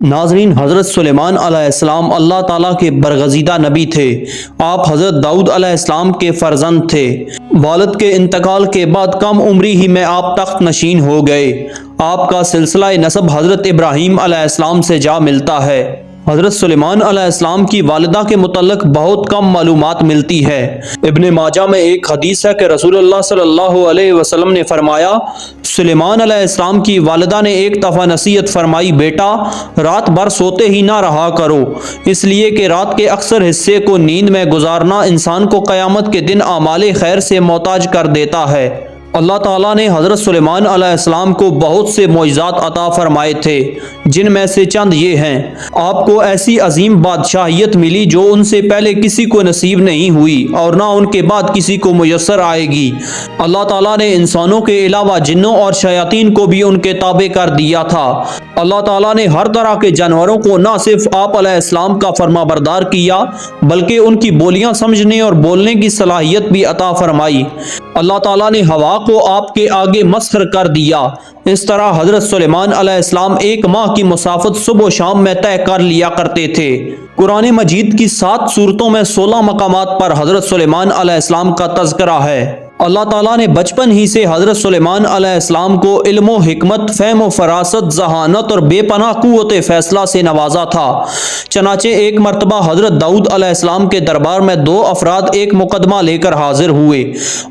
ناظرین، حضرت سلیمان علیہ السلام اللہ تعالیٰ کے برگزیدہ نبی تھے۔ آپ حضرت داؤد علیہ السلام کے فرزند تھے۔ والد کے انتقال کے بعد کم عمری ہی میں آپ تخت نشین ہو گئے۔ آپ کا سلسلہ نسب حضرت ابراہیم علیہ السلام سے جا ملتا ہے۔ حضرت سلیمان علیہ السلام کی والدہ کے متعلق بہت کم معلومات ملتی ہے۔ ابن ماجہ میں ایک حدیث ہے کہ رسول اللہ صلی اللہ علیہ وسلم نے فرمایا، سلیمان علیہ السلام کی والدہ نے ایک دفعہ نصیحت فرمائی، بیٹا رات بھر سوتے ہی نہ رہا کرو، اس لیے کہ رات کے اکثر حصے کو نیند میں گزارنا انسان کو قیامت کے دن اعمال خیر سے محتاج کر دیتا ہے۔ اللہ تعالیٰ نے حضرت سلیمان علیہ السلام کو بہت سے معجزات عطا فرمائے تھے، جن میں سے چند یہ ہیں۔ آپ کو ایسی عظیم بادشاہیت ملی جو ان سے پہلے کسی کو نصیب نہیں ہوئی اور نہ ان کے بعد کسی کو میسر آئے گی۔ اللہ تعالیٰ نے انسانوں کے علاوہ جنوں اور شیاطین کو بھی ان کے تابع کر دیا تھا۔ اللہ تعالیٰ نے ہر طرح کے جانوروں کو نہ صرف آپ علیہ السلام کا فرما بردار کیا بلکہ ان کی بولیاں سمجھنے اور بولنے کی صلاحیت بھی عطا فرمائی۔ اللہ تعالیٰ نے ہوا کو آپ کے آگے مسخر کر دیا۔ اس طرح حضرت سلیمان علیہ السلام ایک ماہ کی مسافت صبح و شام میں طے کر لیا کرتے تھے۔ قرآن مجید کی 7 سورتوں میں 16 مقامات پر حضرت سلیمان علیہ السلام کا تذکرہ ہے۔ اللہ تعالیٰ نے بچپن ہی سے حضرت سلیمان علیہ السلام کو علم و حکمت، فہم و فراست، ذہانت اور بے پناہ قوت فیصلہ سے نوازا تھا۔ چنانچہ ایک مرتبہ حضرت داؤد علیہ السلام کے دربار میں 2 افراد ایک مقدمہ لے کر حاضر ہوئے۔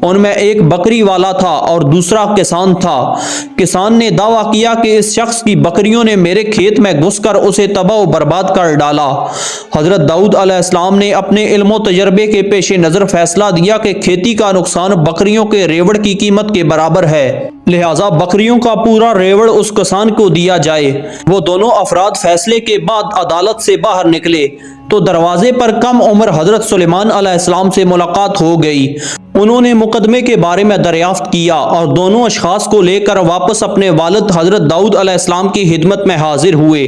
ان میں ایک بکری والا تھا اور دوسرا کسان تھا۔ کسان نے دعویٰ کیا کہ اس شخص کی بکریوں نے میرے کھیت میں گھس کر اسے تباہ و برباد کر ڈالا۔ حضرت داؤد علیہ السلام نے اپنے علم و تجربے کے پیش نظر فیصلہ دیا کہ کھیتی کا نقصان بکریوں کے ریوڑ کی قیمت کے برابر ہے، لہٰذا بکریوں کا پورا ریوڑ اس کسان کو دیا جائے۔ وہ دونوں افراد فیصلے کے بعد عدالت سے باہر نکلے تو دروازے پر کم عمر حضرت سلیمان علیہ السلام سے ملاقات ہو گئی۔ انہوں نے مقدمے کے بارے میں دریافت کیا اور دونوں اشخاص کو لے کر واپس اپنے والد حضرت داؤد علیہ السلام کی خدمت میں حاضر ہوئے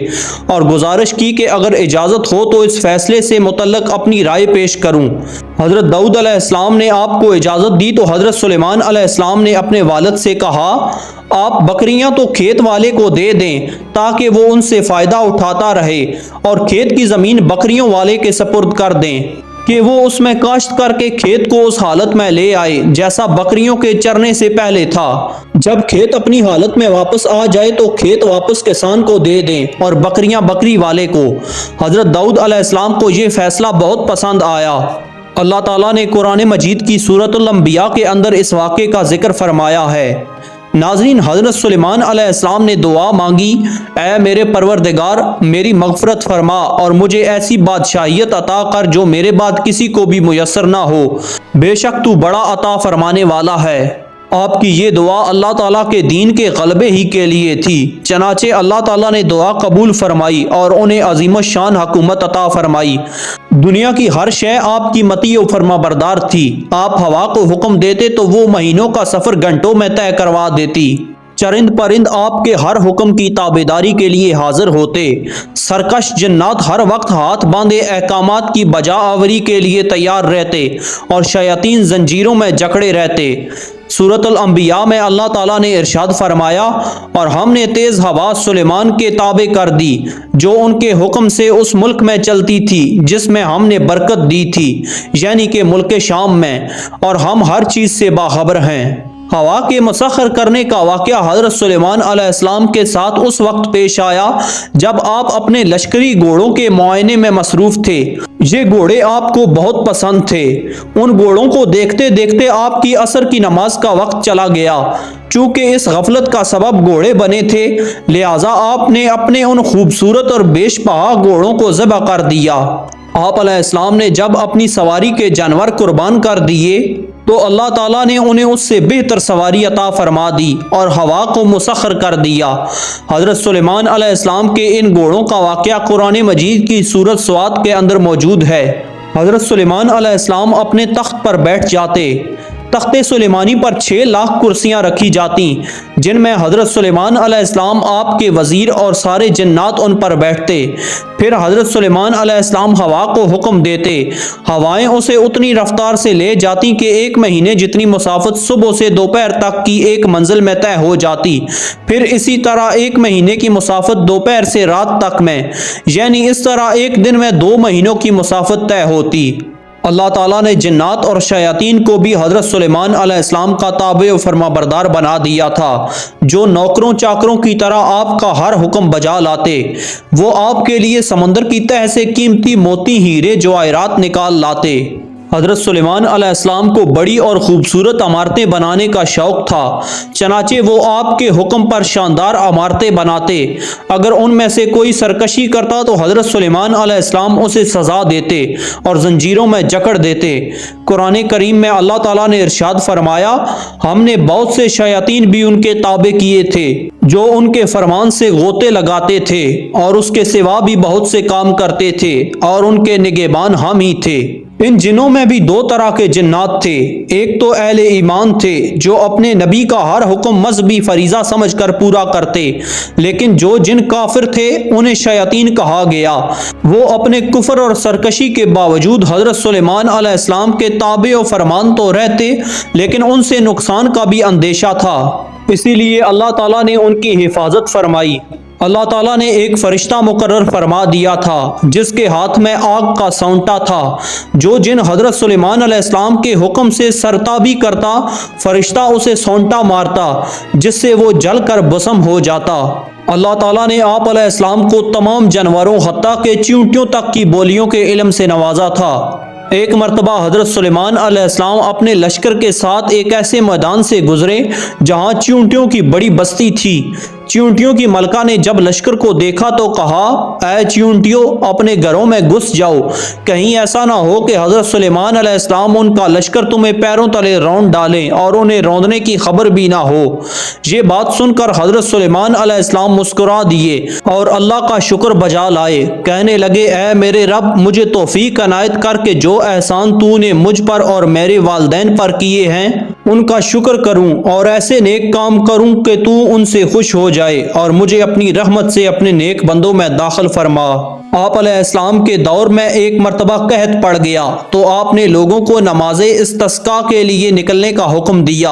اور گزارش کی کہ اگر اجازت ہو تو اس فیصلے سے متعلق اپنی رائے پیش کروں۔ حضرت داؤد علیہ السلام نے آپ کو اجازت دی تو حضرت سلیمان علیہ السلام نے اپنے والد سے کہا، آپ بکریاں تو کھیت والے کو دے دیں تاکہ وہ ان سے فائدہ اٹھاتا رہے، اور کھیت کی زمین بکریوں والے کے سپرد کر دیں کہ وہ اس میں کاشت کر کے کھیت کو اس حالت میں لے آئے جیسا بکریوں کے چرنے سے پہلے تھا۔ جب کھیت اپنی حالت میں واپس آ جائے تو کھیت واپس کسان کو دے دیں اور بکریاں بکری والے کو۔ حضرت داؤد علیہ السلام کو یہ فیصلہ بہت پسند آیا۔ اللہ تعالیٰ نے قرآن مجید کی سورۃ الانبیاء کے اندر اس واقعے کا ذکر فرمایا ہے۔ ناظرین، حضرت سلیمان علیہ السلام نے دعا مانگی، اے میرے پروردگار، میری مغفرت فرما اور مجھے ایسی بادشاہیت عطا کر جو میرے بعد کسی کو بھی میسر نہ ہو، بے شک تو بڑا عطا فرمانے والا ہے۔ آپ کی یہ دعا اللہ تعالیٰ کے دین کے غلبے ہی کے لیے تھی، چنانچہ اللہ تعالیٰ نے دعا قبول فرمائی اور انہیں عظیم الشان حکومت عطا فرمائی۔ دنیا کی ہر شے آپ کی مطیع و فرما بردار تھی۔ آپ ہوا کو حکم دیتے تو وہ مہینوں کا سفر گھنٹوں میں طے کروا دیتی۔ چرند پرند آپ کے ہر حکم کی تابعداری کے لیے حاضر ہوتے۔ سرکش جنات ہر وقت ہاتھ باندھے احکامات کی بجا آوری کے لیے تیار رہتے اور شیاطین زنجیروں میں جکڑے رہتے۔ سورۃ الانبیاء میں اللہ تعالیٰ نے ارشاد فرمایا، اور ہم نے تیز ہوا سلیمان کے تابع کر دی جو ان کے حکم سے اس ملک میں چلتی تھی جس میں ہم نے برکت دی تھی، یعنی کہ ملک شام میں، اور ہم ہر چیز سے باخبر ہیں۔ ہوا کے مسخر کرنے کا واقعہ حضرت سلیمان علیہ السلام کے ساتھ اس وقت پیش آیا جب آپ اپنے لشکری گھوڑوں کے معائنے میں مصروف تھے۔ یہ گھوڑے آپ کو بہت پسند تھے۔ ان گھوڑوں کو دیکھتے دیکھتے آپ کی عصر کی نماز کا وقت چلا گیا۔ چونکہ اس غفلت کا سبب گھوڑے بنے تھے، لہٰذا آپ نے اپنے ان خوبصورت اور بیش بہا گھوڑوں کو ذبح کر دیا۔ آپ علیہ السلام نے جب اپنی سواری کے جانور قربان کر دیے تو اللہ تعالیٰ نے انہیں اس سے بہتر سواری عطا فرما دی اور ہوا کو مسخر کر دیا۔ حضرت سلیمان علیہ السلام کے ان گھوڑوں کا واقعہ قرآن مجید کی سورۃ سواد کے اندر موجود ہے۔ حضرت سلیمان علیہ السلام اپنے تخت پر بیٹھ جاتے، تخت سلیمانی پر 6 لاکھ کرسیاں رکھی جاتی جن میں حضرت سلیمان علیہ السلام آپ کے وزیر اور سارے جنات ان پر بیٹھتے۔ پھر حضرت سلیمان علیہ السلام ہوا کو حکم دیتے، ہوائیں اسے اتنی رفتار سے لے جاتی کہ 1 مہینے جتنی مسافت صبح سے دوپہر تک کی ایک منزل میں طے ہو جاتی، پھر اسی طرح 1 مہینے کی مسافت دوپہر سے رات تک میں، یعنی اس طرح ایک دن میں 2 مہینوں کی مسافت طے ہوتی۔ اللہ تعالیٰ نے جنات اور شیاطین کو بھی حضرت سلیمان علیہ السلام کا تابع و فرما بردار بنا دیا تھا، جو نوکروں چاکروں کی طرح آپ کا ہر حکم بجا لاتے۔ وہ آپ کے لیے سمندر کی تہ سے قیمتی موتی ہیرے جواہرات نکال لاتے۔ حضرت سلیمان علیہ السلام کو بڑی اور خوبصورت عمارتیں بنانے کا شوق تھا، چنانچہ وہ آپ کے حکم پر شاندار عمارتیں بناتے۔ اگر ان میں سے کوئی سرکشی کرتا تو حضرت سلیمان علیہ السلام اسے سزا دیتے اور زنجیروں میں جکڑ دیتے۔ قرآن کریم میں اللہ تعالیٰ نے ارشاد فرمایا، ہم نے بہت سے شیاطین بھی ان کے تابع کیے تھے جو ان کے فرمان سے غوطے لگاتے تھے، اور اس کے سوا بھی بہت سے کام کرتے تھے، اور ان کے نگہبان ہم ہی تھے۔ ان جنوں میں بھی 2 طرح کے جنات تھے، ایک تو اہل ایمان تھے جو اپنے نبی کا ہر حکم مذہبی فریضہ سمجھ کر پورا کرتے، لیکن جو جن کافر تھے انہیں شیاطین کہا گیا۔ وہ اپنے کفر اور سرکشی کے باوجود حضرت سلیمان علیہ السلام کے تابع و فرمان تو رہتے، لیکن ان سے نقصان کا بھی اندیشہ تھا، اسی لیے اللہ تعالیٰ نے ان کی حفاظت فرمائی۔ اللہ تعالیٰ نے ایک فرشتہ مقرر فرما دیا تھا جس کے ہاتھ میں آگ کا سونٹا تھا، جو جن حضرت سلیمان علیہ السلام کے حکم سے سرتابی کرتا، فرشتہ اسے سونٹا مارتا جس سے وہ جل کر بھسم ہو جاتا۔ اللہ تعالیٰ نے آپ علیہ السلام کو تمام جانوروں حتیٰ کہ چیونٹیوں تک کی بولیوں کے علم سے نوازا تھا۔ ایک مرتبہ حضرت سلیمان علیہ السلام اپنے لشکر کے ساتھ ایک ایسے میدان سے گزرے جہاں چیونٹیوں کی بڑی بستی تھی۔ چیونٹیوں کی ملکہ نے جب لشکر کو دیکھا تو کہا، اے چیونٹیوں، اپنے گھروں میں گھس جاؤ، کہیں ایسا نہ ہو کہ حضرت سلیمان علیہ السلام ان کا لشکر تمہیں پیروں تلے رونڈ ڈالیں اور انہیں روندنے کی خبر بھی نہ ہو۔ یہ بات سن کر حضرت سلیمان علیہ السلام مسکرا دیے اور اللہ کا شکر بجا لائے، کہنے لگے، اے میرے رب، مجھے توفیق عنایت کر کے جو احسان تو نے مجھ پر اور میرے والدین پر کیے ہیں ان کا شکر کروں اور ایسے نیک کام کروں کہ تو ان سے خوش ہو جائے اور مجھے اپنی رحمت سے اپنے نیک بندوں میں داخل فرما۔ آپ علیہ السلام کے دور میں ایک مرتبہ قحط پڑ گیا تو آپ نے لوگوں کو نماز استسقاء کے لیے نکلنے کا حکم دیا۔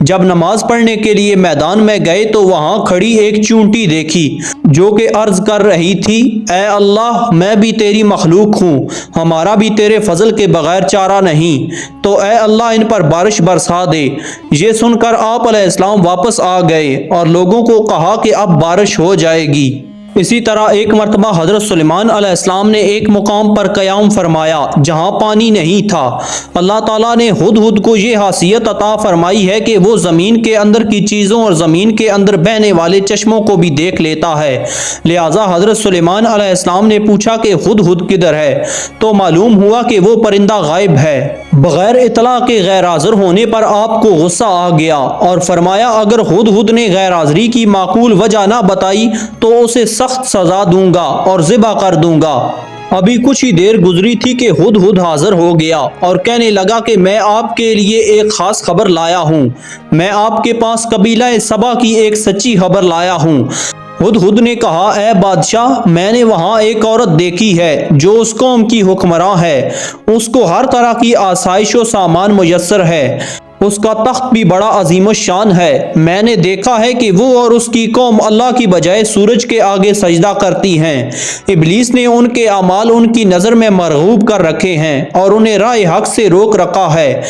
جب نماز پڑھنے کے لیے میدان میں گئے تو وہاں کھڑی ایک چیونٹی دیکھی جو کہ عرض کر رہی تھی، اے اللہ، میں بھی تیری مخلوق ہوں، ہمارا بھی تیرے فضل کے بغیر چارہ نہیں، تو اے اللہ ان پر بارش برسا دے۔ یہ سن کر آپ علیہ السلام واپس آ گئے اور لوگوں کو کہا کہ اب بارش ہو جائے گی۔ اسی طرح ایک مرتبہ حضرت سلیمان علیہ السلام نے ایک مقام پر قیام فرمایا جہاں پانی نہیں تھا۔ اللہ تعالیٰ نے ہدہد کو یہ حیثیت عطا فرمائی ہے کہ وہ زمین کے اندر کی چیزوں اور زمین کے اندر بہنے والے چشموں کو بھی دیکھ لیتا ہے۔ لہٰذا حضرت سلیمان علیہ السلام نے پوچھا کہ ہدہد کدھر ہے، تو معلوم ہوا کہ وہ پرندہ غائب ہے۔ بغیر اطلاع کے غیر حاضر ہونے پر آپ کو غصہ آ گیا اور فرمایا، اگر ہدہد نے غیر حاضری کی معقول وجہ نہ بتائی تو اسے سخت سزا دوں گا اور ذبح کر دوں گا۔ ابھی کچھ ہی دیر گزری تھی کہ ہدہد حاضر ہو گیا اور کہنے لگا کہ میں آپ کے لیے ایک خاص خبر لایا ہوں، میں آپ کے پاس قبیلہ سبا کی ایک سچی خبر لایا ہوں۔ ہدہد نے کہا، اے بادشاہ، میں نے وہاں ایک عورت دیکھی ہے جو اس قوم کی حکمراں ہے، اس کو ہر طرح کی آسائش و سامان میسر ہے، اس کا تخت بھی بڑا عظیم الشان ہے۔ میں نے دیکھا ہے کہ وہ اور اس کی قوم اللہ کی بجائے سورج کے آگے سجدہ کرتی ہیں۔ ابلیس نے ان کے اعمال ان کی نظر میں مرغوب کر رکھے ہیں اور انہیں راہ حق سے روک رکھا ہے۔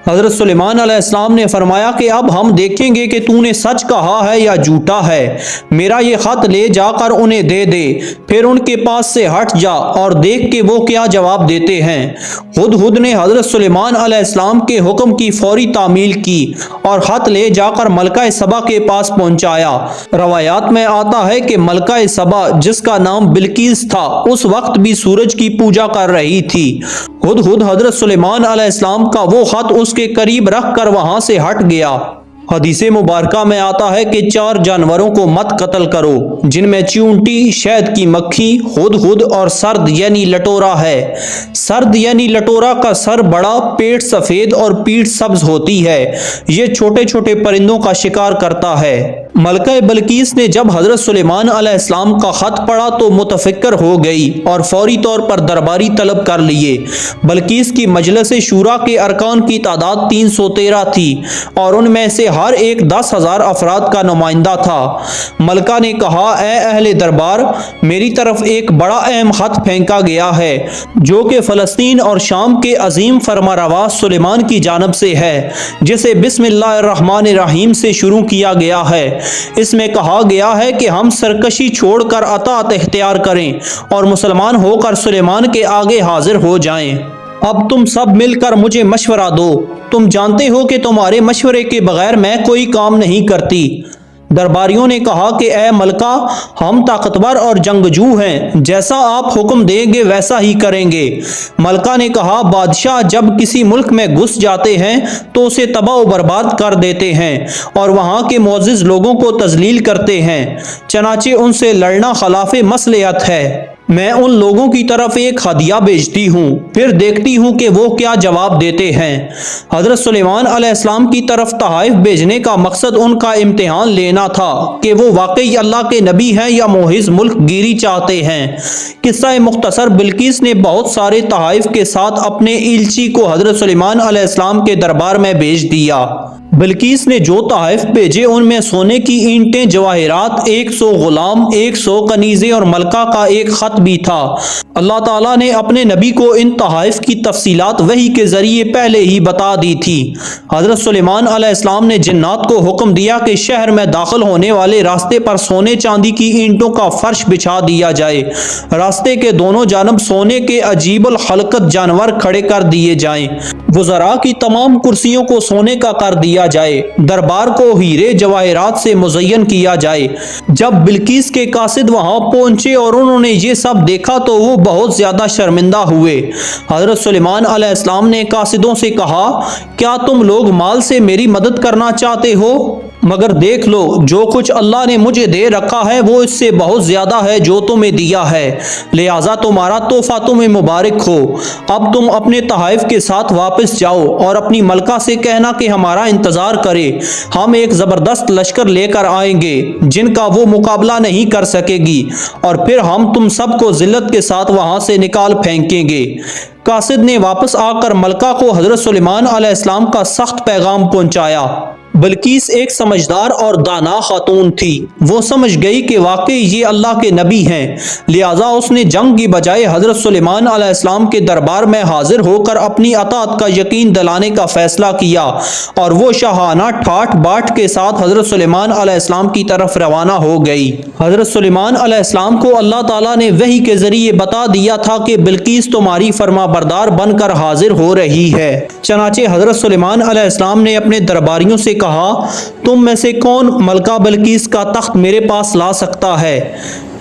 حضرت سلیمان علیہ السلام نے فرمایا کہ اب ہم دیکھیں گے کہ تو نے سچ کہا ہے یا جھوٹا ہے، میرا یہ خط لے جا کر انہیں دے دے، پھر ان کے پاس سے ہٹ جا اور دیکھ کہ وہ کیا جواب دیتے ہیں۔ ہدہد نے حضرت سلیمان علیہ السلام کے حکم کی فوری تعمیل کی اور خط لے جا کر ملکہ سبا کے پاس پہنچایا۔ روایات میں آتا ہے کہ ملکہ سبا، جس کا نام بلقیس تھا، اس وقت بھی سورج کی پوجا کر رہی تھی۔ ہدہد حضرت سلیمان علیہ السلام کا وہ خط اس کے قریب رکھ کر وہاں سے ہٹ گیا۔ حدیث مبارکہ میں آتا ہے کہ 4 جانوروں کو مت قتل کرو، جن میں چیونٹی، شہد کی مکھی، ہدہد اور سرد یعنی لٹورا ہے۔ سرد یعنی لٹورا کا سر بڑا، پیٹ سفید اور پیٹھ سبز ہوتی ہے۔ یہ چھوٹے چھوٹے پرندوں کا شکار کرتا ہے۔ ملکہ بلقیس نے جب حضرت سلیمان علیہ السلام کا خط پڑھا تو متفکر ہو گئی اور فوری طور پر درباری طلب کر لیے۔ بلقیس کی مجلس شورا کے ارکان کی تعداد 313 تھی اور ان میں سے ہر ایک 10,000 افراد کا نمائندہ تھا۔ ملکہ نے کہا، اے اہل دربار، میری طرف ایک بڑا اہم خط پھینکا گیا ہے جو کہ فلسطین اور شام کے عظیم فرمانروا سلیمان کی جانب سے ہے، جسے بسم اللہ الرحمن الرحیم سے شروع کیا گیا ہے۔ اس میں کہا گیا ہے کہ ہم سرکشی چھوڑ کر اطاعت اختیار کریں اور مسلمان ہو کر سلیمان کے آگے حاضر ہو جائیں۔ اب تم سب مل کر مجھے مشورہ دو، تم جانتے ہو کہ تمہارے مشورے کے بغیر میں کوئی کام نہیں کرتی۔ درباریوں نے کہا کہ اے ملکہ، ہم طاقتور اور جنگجو ہیں، جیسا آپ حکم دیں گے ویسا ہی کریں گے۔ ملکہ نے کہا، بادشاہ جب کسی ملک میں گھس جاتے ہیں تو اسے تباہ و برباد کر دیتے ہیں اور وہاں کے معزز لوگوں کو تذلیل کرتے ہیں، چنانچہ ان سے لڑنا خلاف مصلحت ہے۔ میں ان لوگوں کی طرف ایک ہدیہ بھیجتی ہوں، پھر دیکھتی ہوں کہ وہ کیا جواب دیتے ہیں۔ حضرت سلیمان علیہ السلام کی طرف تحائف بھیجنے کا مقصد ان کا امتحان لینا تھا کہ وہ واقعی اللہ کے نبی ہیں یا محض ملک گیری چاہتے ہیں۔ قصہ مختصر، بلقیس نے بہت سارے تحائف کے ساتھ اپنے ایلچی کو حضرت سلیمان علیہ السلام کے دربار میں بھیج دیا۔ بلقیس نے جو تحائف بھیجے ان میں سونے کی اینٹیں، جواہرات، 100 غلام، 100 کنیزیں اور ملکہ کا ایک خط بھی تھا۔ اللہ تعالیٰ نے اپنے نبی کو ان تحائف کی تفصیلات وحی کے ذریعے پہلے ہی بتا دی تھی۔ حضرت سلیمان علیہ السلام نے جنات کو حکم دیا کہ شہر میں داخل ہونے والے راستے پر سونے چاندی کی اینٹوں کا فرش بچھا دیا جائے، راستے کے دونوں جانب سونے کے عجیب الخلقت جانور کھڑے کر دیے جائیں، وزراء کی تمام کرسیوں کو سونے کا کر دیا جائے، دربار کو ہیرے جواہرات سے مزین کیا جائے۔ جب بلقیس کے قاصد وہاں پہنچے اور انہوں نے یہ سب دیکھا تو وہ بہت زیادہ شرمندہ ہوئے۔ حضرت سلیمان علیہ السلام نے قاصدوں سے کہا، کیا تم لوگ مال سے میری مدد کرنا چاہتے ہو؟ مگر دیکھ لو، جو کچھ اللہ نے مجھے دے رکھا ہے وہ اس سے بہت زیادہ ہے جو تمہیں دیا ہے، لہٰذا تمہارا تحفہ تمہیں مبارک ہو۔ اب تم اپنے تحائف کے ساتھ واپس جاؤ اور اپنی ملکہ سے کہنا کہ ہمارا انتظار کرے، ہم ایک زبردست لشکر لے کر آئیں گے جن کا وہ مقابلہ نہیں کر سکے گی، اور پھر ہم تم سب کو ذلت کے ساتھ وہاں سے نکال پھینکیں گے۔ قاصد نے واپس آ کر ملکہ کو حضرت سلیمان علیہ السلام کا سخت پیغام پہنچایا۔ بلقیس ایک سمجھدار اور دانا خاتون تھی، وہ سمجھ گئی کہ واقعی یہ اللہ کے نبی ہیں، لہٰذا اس نے جنگ کی بجائے حضرت سلیمان علیہ السلام کے دربار میں حاضر ہو کر اپنی اطاعت کا یقین دلانے کا فیصلہ کیا، اور وہ شاہانہ ٹھاٹ باٹ کے ساتھ حضرت سلیمان علیہ السلام کی طرف روانہ ہو گئی۔ حضرت سلیمان علیہ السلام کو اللہ تعالیٰ نے وحی کے ذریعے بتا دیا تھا کہ بلقیس تمہاری فرما بردار بن کر حاضر ہو رہی ہے۔ چنانچہ حضرت سلیمان علیہ السلام نے اپنے درباریوں سے کہا، تم میں سے کون ملکہ بلقیس کا تخت میرے پاس لا سکتا ہے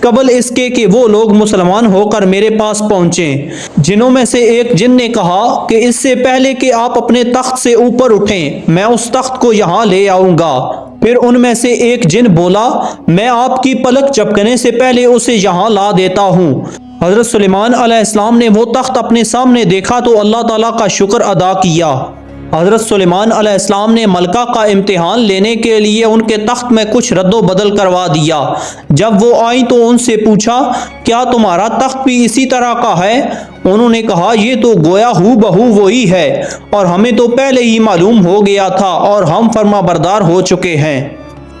قبل اس کے کہ وہ لوگ مسلمان ہو کر میرے پاس پہنچیں؟ جنوں میں سے ایک جن نے کہا کہ اس سے پہلے کہ آپ اپنے تخت سے اوپر اٹھیں میں اس تخت کو یہاں لے آؤں گا۔ پھر ان میں سے ایک جن بولا، میں آپ کی پلک جھپکنے سے پہلے اسے یہاں لا دیتا ہوں۔ حضرت سلیمان علیہ السلام نے وہ تخت اپنے سامنے دیکھا تو اللہ تعالیٰ کا شکر ادا کیا۔ حضرت سلیمان علیہ السلام نے ملکہ کا امتحان لینے کے لیے ان کے تخت میں کچھ رد و بدل کروا دیا۔ جب وہ آئیں تو ان سے پوچھا، کیا تمہارا تخت بھی اسی طرح کا ہے؟ انہوں نے کہا، یہ تو گویا ہو بہو وہی ہے، اور ہمیں تو پہلے ہی معلوم ہو گیا تھا اور ہم فرما بردار ہو چکے ہیں۔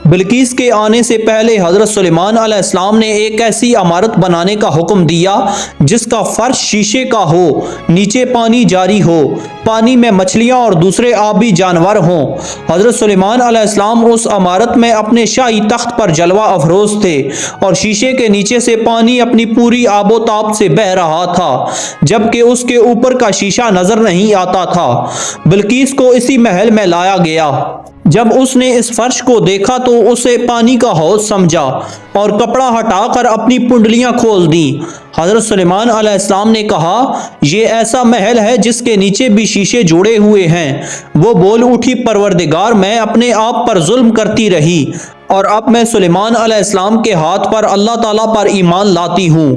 بلقیس کے آنے سے پہلے حضرت سلیمان علیہ السلام نے ایک ایسی عمارت بنانے کا حکم دیا جس کا فرش شیشے کا ہو، نیچے پانی جاری ہو، پانی میں مچھلیاں اور دوسرے آبی جانور ہوں۔ حضرت سلیمان علیہ السلام اس عمارت میں اپنے شاہی تخت پر جلوہ افروز تھے، اور شیشے کے نیچے سے پانی اپنی پوری آب و تاب سے بہہ رہا تھا، جبکہ اس کے اوپر کا شیشہ نظر نہیں آتا تھا۔ بلقیس کو اسی محل میں لایا گیا۔ جب اس نے اس فرش کو دیکھا تو اسے پانی کا حوض سمجھا اور کپڑا ہٹا کر اپنی پنڈلیاں کھول دیں۔ حضرت سلیمان علیہ السلام نے کہا، یہ ایسا محل ہے جس کے نیچے بھی شیشے جوڑے ہوئے ہیں۔ وہ بول اٹھی، پروردگار، میں اپنے آپ پر ظلم کرتی رہی اور اب میں سلیمان علیہ السلام کے ہاتھ پر اللہ تعالیٰ پر ایمان لاتی ہوں۔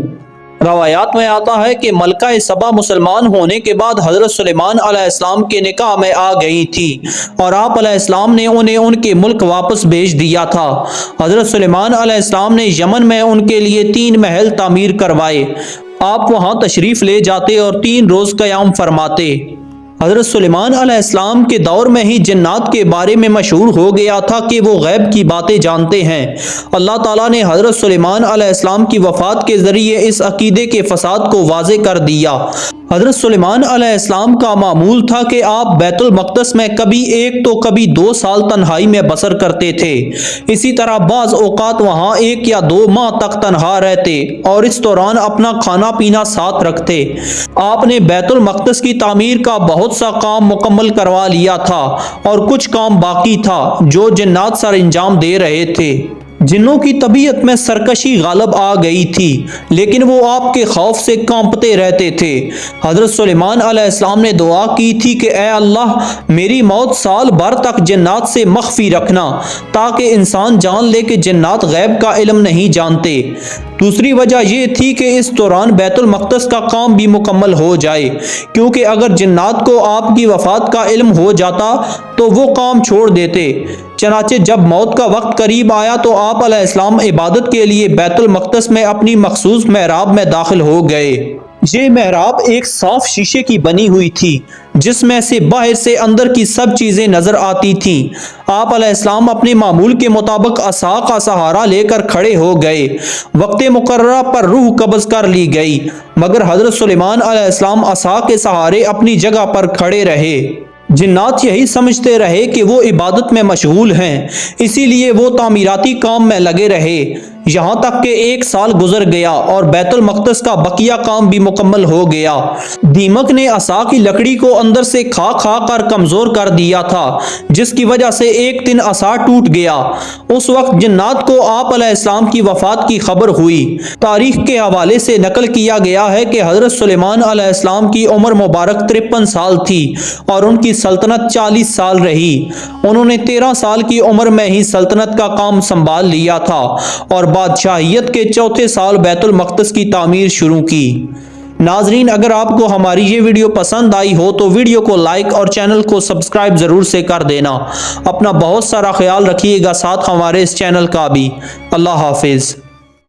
روایات میں آتا ہے کہ ملکہ سبا مسلمان ہونے کے بعد حضرت سلیمان علیہ السلام کے نکاح میں آ گئی تھی اور آپ علیہ السلام نے انہیں ان کے ملک واپس بھیج دیا تھا۔ حضرت سلیمان علیہ السلام نے یمن میں ان کے لیے 3 محل تعمیر کروائے۔ آپ وہاں تشریف لے جاتے اور 3 روز قیام فرماتے۔ حضرت سلیمان علیہ السلام کے دور میں ہی جنات کے بارے میں مشہور ہو گیا تھا کہ وہ غیب کی باتیں جانتے ہیں۔ اللہ تعالیٰ نے حضرت سلیمان علیہ السلام کی وفات کے ذریعے اس عقیدے کے فساد کو واضح کر دیا۔ حضرت سلیمان علیہ السلام کا معمول تھا کہ آپ بیت المقدس میں کبھی 1 تو کبھی 2 سال تنہائی میں بسر کرتے تھے۔ اسی طرح بعض اوقات وہاں 1 یا 2 ماہ تک تنہا رہتے اور اس دوران اپنا کھانا پینا ساتھ رکھتے۔ آپ نے بیت المقدس کی تعمیر کا بہت سا کام مکمل کروا لیا تھا اور کچھ کام باقی تھا جو جنات سر انجام دے رہے تھے۔ جنوں کی طبیعت میں سرکشی غالب آ گئی تھی، لیکن وہ آپ کے خوف سے کانپتے رہتے تھے۔ حضرت سلیمان علیہ السلام نے دعا کی تھی کہ اے اللہ، میری موت سال بھر تک جنات سے مخفی رکھنا تاکہ انسان جان لے کہ جنات غیب کا علم نہیں جانتے۔ دوسری وجہ یہ تھی کہ اس دوران بیت المقدس کا کام بھی مکمل ہو جائے، کیونکہ اگر جنات کو آپ کی وفات کا علم ہو جاتا تو وہ کام چھوڑ دیتے۔ چنانچہ جب موت کا وقت قریب آیا تو آپ علیہ السلام عبادت کے لیے بیت المقدس میں اپنی مخصوص محراب میں داخل ہو گئے۔ یہ محراب ایک صاف شیشے کی بنی ہوئی تھی جس میں سے باہر سے اندر کی سب چیزیں نظر آتی تھیں۔ آپ علیہ السلام اپنے معمول کے مطابق عصا کا سہارا لے کر کھڑے ہو گئے۔ وقت مقررہ پر روح قبض کر لی گئی، مگر حضرت سلیمان علیہ السلام عصا کے سہارے اپنی جگہ پر کھڑے رہے۔ جنات یہی سمجھتے رہے کہ وہ عبادت میں مشغول ہیں، اسی لیے وہ تعمیراتی کام میں لگے رہے، یہاں تک کہ 1 سال گزر گیا اور بیت المقدس کا بقیہ کام بھی مکمل ہو گیا۔ دیمک نے عصا کی لکڑی کو اندر سے کھا کھا کر کمزور کر دیا تھا، جس کی وجہ سے ایک دن عصا ٹوٹ گیا۔ اس وقت جنات کو آپ علیہ السلام کی وفات کی خبر ہوئی۔ تاریخ کے حوالے سے نقل کیا گیا ہے کہ حضرت سلیمان علیہ السلام کی عمر مبارک 53 سال تھی اور ان کی سلطنت 40 سال رہی۔ انہوں نے 13 سال کی عمر میں ہی سلطنت کا کام سنبھال لیا تھا اور بادشاہیت کے 4تھے سال بیت المقدس کی تعمیر شروع کی۔ ناظرین، اگر آپ کو ہماری یہ ویڈیو پسند آئی ہو تو ویڈیو کو لائک اور چینل کو سبسکرائب ضرور سے کر دینا۔ اپنا بہت سارا خیال رکھیے گا، ساتھ ہمارے اس چینل کا بھی۔ اللہ حافظ۔